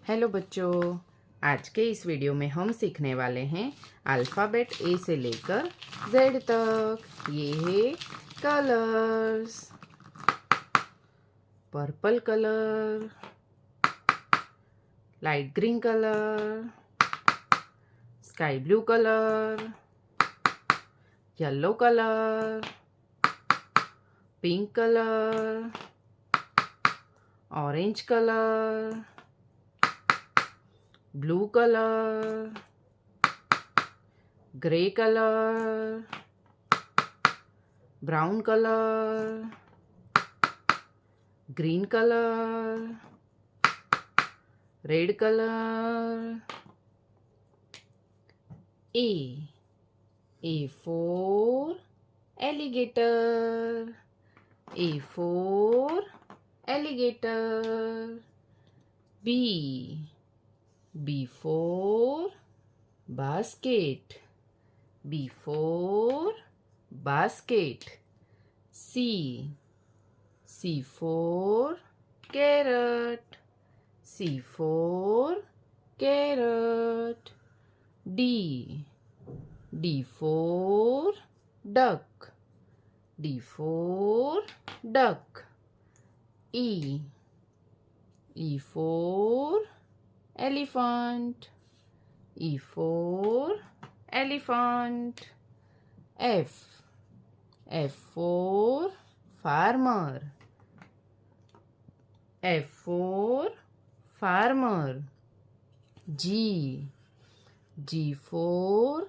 Hello बच्चों, आज के इस वीडियो में हम सीखने वाले हैं अल्फ़ाबेट ए से लेकर जेड तक। ये है colours. Purple colour, light green colour, sky blue colour, yellow colour, pink colour, orange colour, blue color, gray color, brown color, green color, red color. A for alligator. A for alligator. B for basket. B for basket. C for carrot. C for carrot. D for duck. D for duck. E for elephant. E for elephant. F for farmer. F for farmer. G for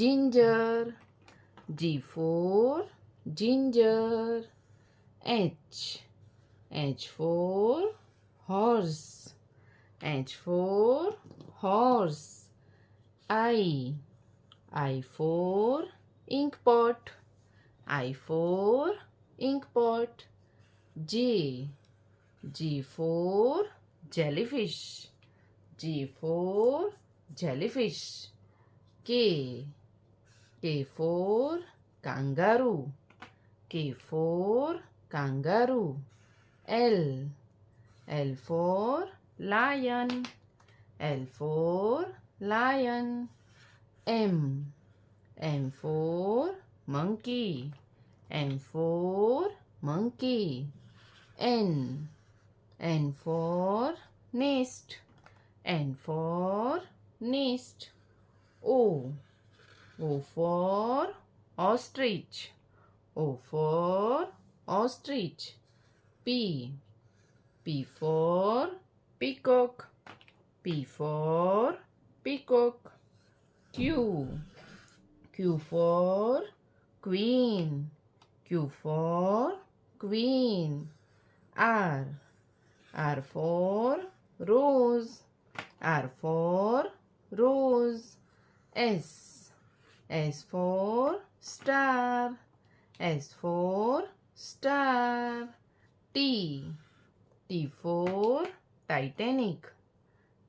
ginger. G for ginger. H for horse. H for horse. I for ink pot. I for ink pot. J for jellyfish. J for jellyfish. K for kangaroo. K for kangaroo. L for lion. L for lion. M for monkey. M for monkey. N for nest. N for nest. O for ostrich. O for ostrich. P for peacock. P for peacock. Q for queen. Q for queen. R for rose. R for rose. S for star. S for star. T for Titanic.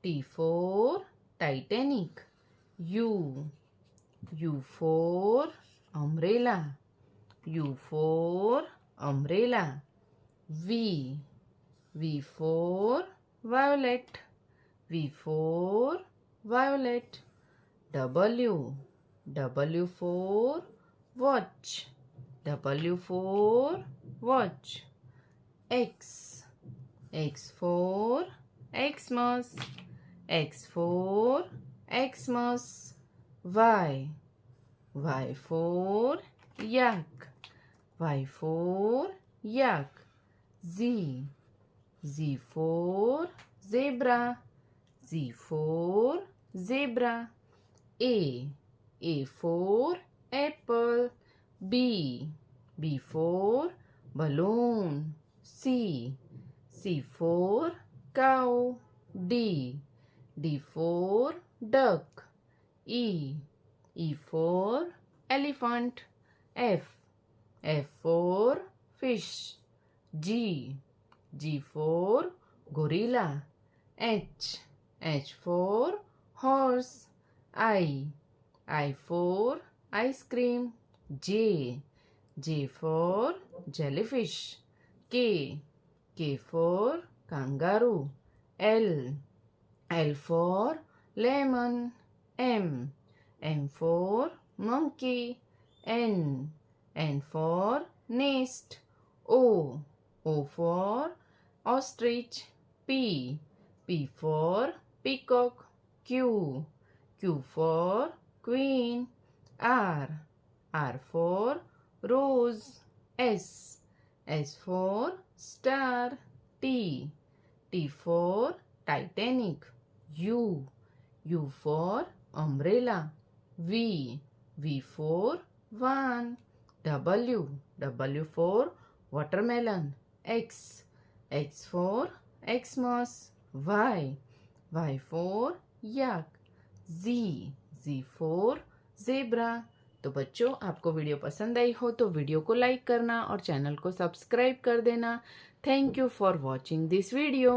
T for Titanic. U for umbrella. U for umbrella. V for violet. V for violet. W for watch. W for watch. X for Xmas. X for Xmas. Y for yak. Y for yak. Z for zebra. Z for zebra. A for apple. B for balloon. C for cow. D for duck. E for elephant. F for fish. G for gorilla. H for horse. I for ice cream. J for jellyfish. K for kangaroo. L L for lemon. M. M for monkey. N for nest. O for ostrich. P for peacock. Q for queen. R for rose. S for star. T for Titanic. U for umbrella. V for van. W for watermelon. X for Xmas. Y for yak. Z for zebra. तो बच्चों, आपको video पसंद आई हो तो video को like करना और channel को सब्सक्राइब कर देना। Thank you for watching this video.